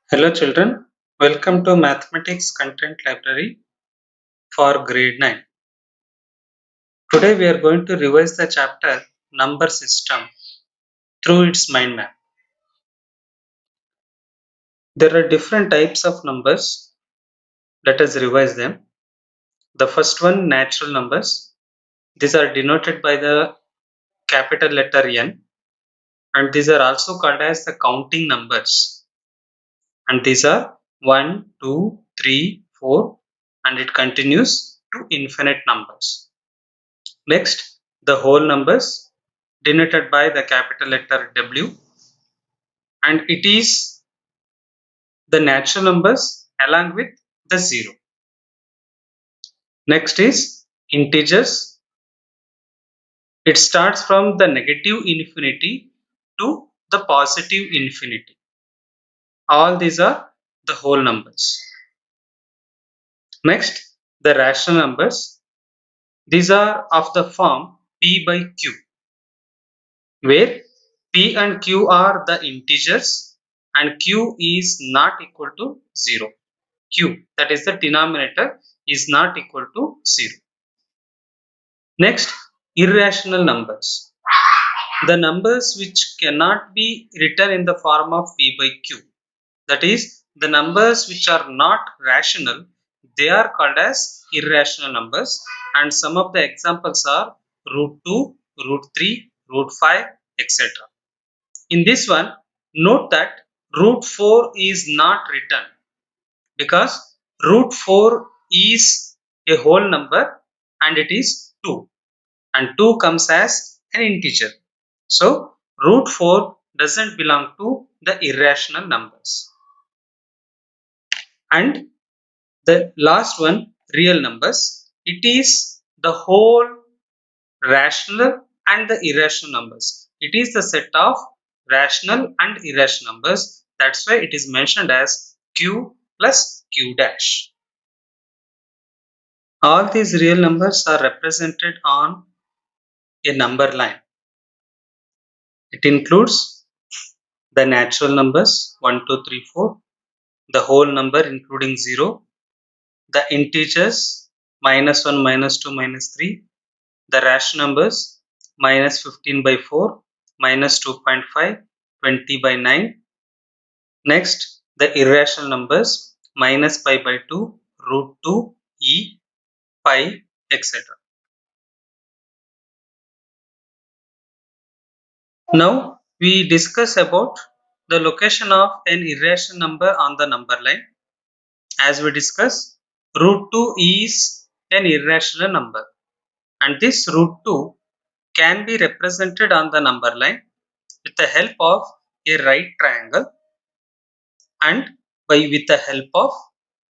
Hello children, welcome to Mathematics Content Library for grade 9. Today we are going to revise the chapter Number System through its mind map. There are different types of numbers. Let us revise them. The first one, natural numbers. These are denoted by the capital letter N, and these are also called as the counting numbers. And these are 1, 2, 3, 4, and it continues to infinite numbers. Next, the whole numbers denoted by the capital letter W, and it is the natural numbers along with the zero. Next is integers. It starts from the negative infinity to the positive infinity. All these are the whole numbers. Next, the rational numbers. These are of the form P by Q, where P and Q are the integers and Q is not equal to 0. Q, that is the denominator, is not equal to 0. Next, irrational numbers. The numbers which cannot be written in the form of P by Q. That is, the numbers which are not rational, they are called as irrational numbers, and some of the examples are root 2, root 3, root 5, etc. In this one, note that root 4 is not written because root 4 is a whole number and it is 2, and 2 comes as an integer. So root 4 doesn't belong to the irrational numbers. And the last one, real numbers, it is the whole rational and the irrational numbers. It is the set of rational and irrational numbers. That's why it is mentioned as Q plus Q dash. All these real numbers are represented on a number line. It includes the natural numbers 1, 2, 3, 4, the whole number including 0, the integers -1, -2, -3, the rational numbers -15 by 4, -2.5, 20 by 9. Next, the irrational numbers -pi by 2, root 2, e, pi, etc. Now we discuss about the location of an irrational number on the number line. As we discussed, root 2 is an irrational number, and this root 2 can be represented on the number line with the help of a right triangle and with the help of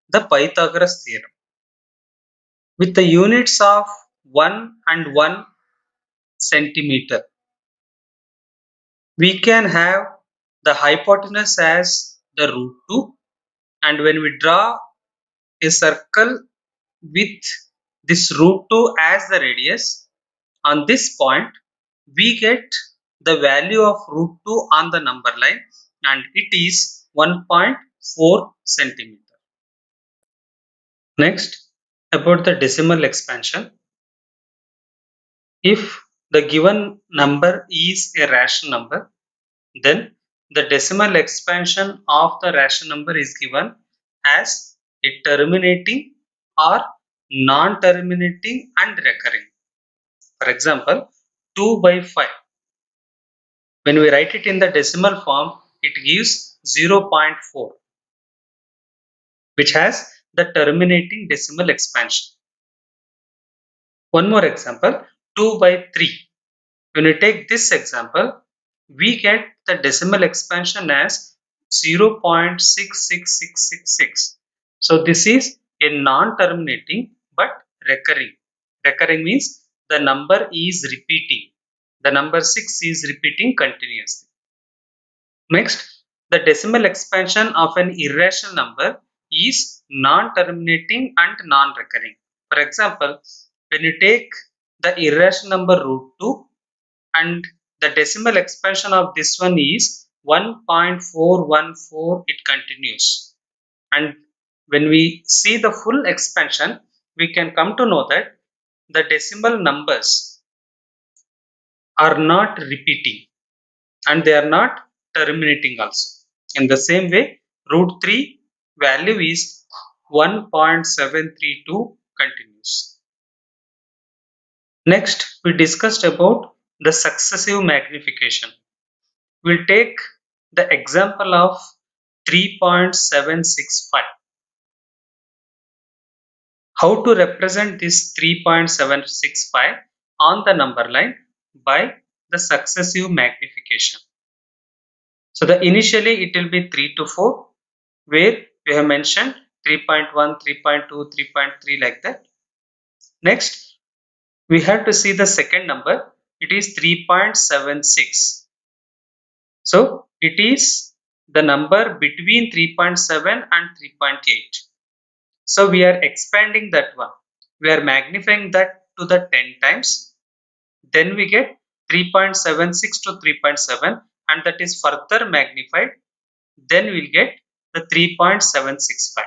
the Pythagoras theorem. With the units of 1 and 1 centimeter, we can have the hypotenuse as the root 2, and when we draw a circle with this root 2 as the radius, on this point we get the value of root 2 on the number line, and it is 1.4 centimeter. Next, about the decimal expansion. If the given number is a rational number, then the decimal expansion of the rational number is given as a terminating or non-terminating and recurring. For example, 2 by 5. When we write it in the decimal form, it gives 0.4, which has the terminating decimal expansion. One more example, 2 by 3. When we take this example, we get the decimal expansion as 0.66666. So this is a non-terminating but recurring. Recurring means the number is repeating. The number 6 is repeating continuously. Next, the decimal expansion of an irrational number is non-terminating and non-recurring. For example, when you take the irrational number root 2 and the decimal expansion of this one is 1.414 it continues. And when we see the full expansion, we can come to know that the decimal numbers are not repeating and they are not terminating also. In the same way, root 3 value is 1.732 continues. Next, we discussed about the successive magnification. We'll take the example of 3.765. How to represent this 3.765 on the number line by the successive magnification. So the initially it will be 3 to 4, where we have mentioned 3.1, 3.2, 3.3 like that. Next, we have to see the second number. It is 3.76. So it is the number between 3.7 and 3.8. So we are expanding that one. We are magnifying that to the 10 times. Then we get 3.76 to 3.7 and that is further magnified. Then we'll get the 3.765.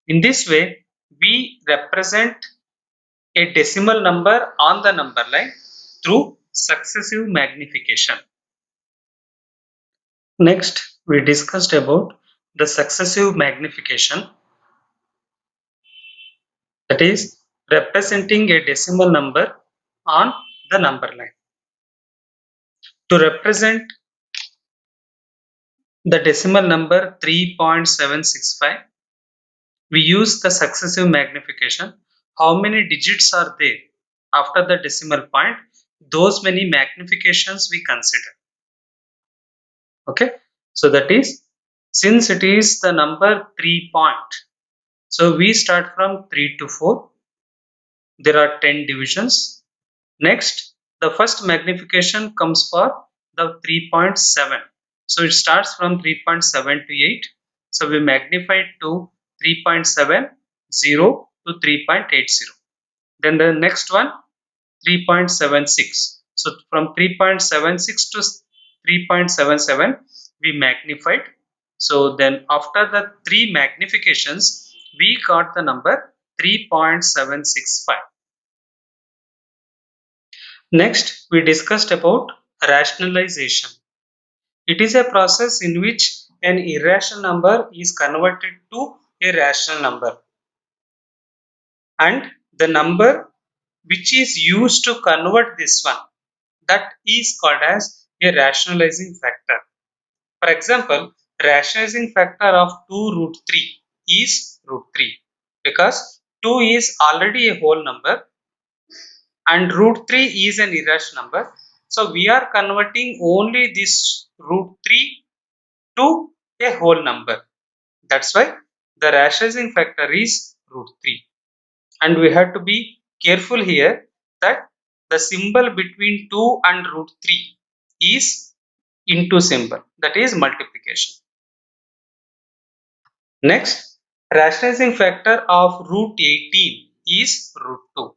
In this way, we represent a decimal number on the number line through successive magnification. Next, we discussed about the successive magnification, that is representing a decimal number on the number line. To represent the decimal number 3.765, we use the successive magnification. How many digits are there after the decimal point? Those many magnifications we consider. Okay, so that is, since it is the number 3 point, so we start from 3 to 4. There are 10 divisions. Next, the first magnification comes for the 3.7. So it starts from 3.7 to 8. So we magnify it to 3.70 to 3.80. Then the next one 3.76. So from 3.76 to 3.77 we magnified. So then after the 3 magnifications we got the number 3.765. Next, we discussed about rationalization. It is a process in which an irrational number is converted to a rational number, and the number which is used to convert this one, that is called as a rationalizing factor. For example, rationalizing factor of 2 root 3 is root 3 because 2 is already a whole number and root 3 is an irrational number. So we are converting only this root 3 to a whole number. That's why the rationalizing factor is root 3. And we have to be careful here that the symbol between 2 and root 3 is into symbol, that is multiplication. Next, rationalizing factor of root 18 is root 2.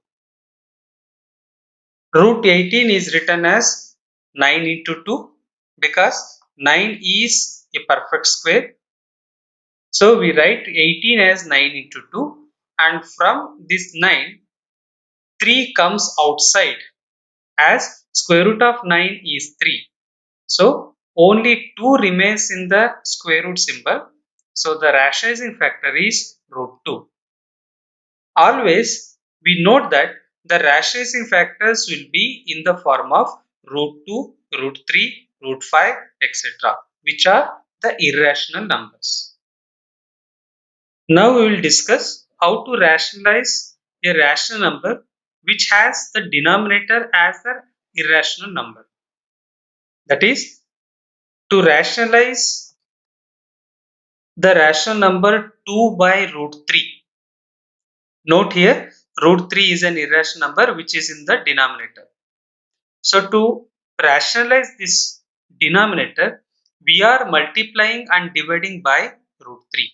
Root 18 is written as 9 into 2 because 9 is a perfect square. So we write 18 as 9 into 2, and from this 9, 3 comes outside as square root of 9 is 3. So only 2 remains in the square root symbol. So the rationalizing factor is root 2. Always we note that the rationalizing factors will be in the form of root 2, root 3, root 5, etc., which are the irrational numbers. Now we will discuss how to rationalize a rational number which has the denominator as the irrational number. That is, to rationalize the rational number 2 by root 3. Note here, root 3 is an irrational number which is in the denominator. So to rationalize this denominator, we are multiplying and dividing by root 3.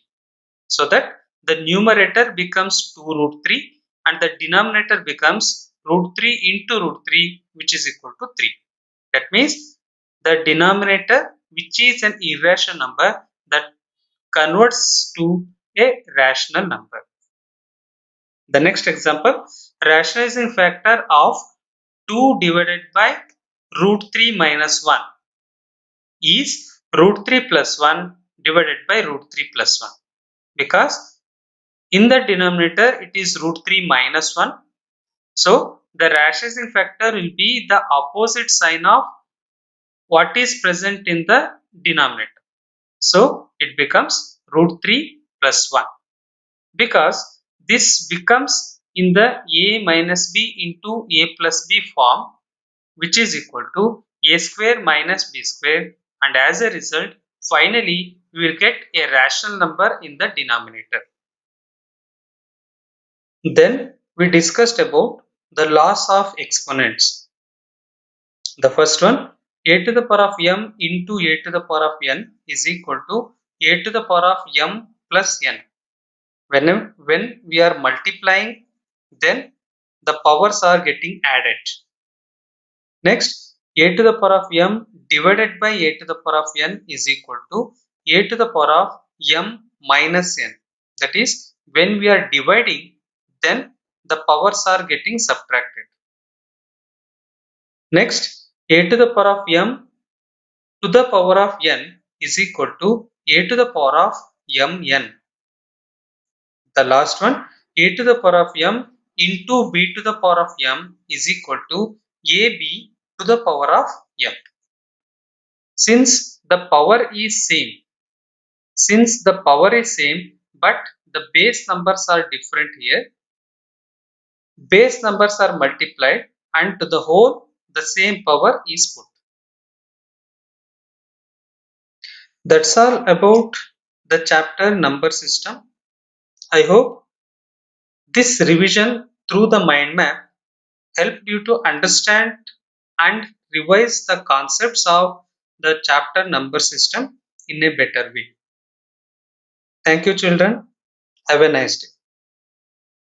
So that the numerator becomes 2 root 3 and the denominator becomes root 3 into root 3, which is equal to 3. That means the denominator which is an irrational number that converts to a rational number. The next example, rationalizing factor of 2 divided by root 3 minus 1 is root 3 plus 1 divided by root 3 plus 1, because in the denominator it is root 3 minus 1. So the rationalizing factor will be the opposite sign of what is present in the denominator. So it becomes root 3 plus 1, because this becomes in the a minus b into a plus b form, which is equal to a square minus b square, and as a result finally we will get a rational number in the denominator. Then we discussed about the laws of exponents. The first one, a to the power of m into a to the power of n is equal to a to the power of m plus n. When we are multiplying, then the powers are getting added. Next, a to the power of m divided by a to the power of n is equal to a to the power of m minus n. That is, when we are dividing, then the powers are getting subtracted. Next, a to the power of m to the power of n is equal to a to the power of mn. The last one, a to the power of m into b to the power of m is equal to ab to the power of m. Since the power is same, but the base numbers are different here, base numbers are multiplied and to the whole the same power is put. That's all about the chapter number system. I hope this revision through the mind map helped you to understand and revise the concepts of the chapter number system in a better way. Thank you, children. Have a nice day.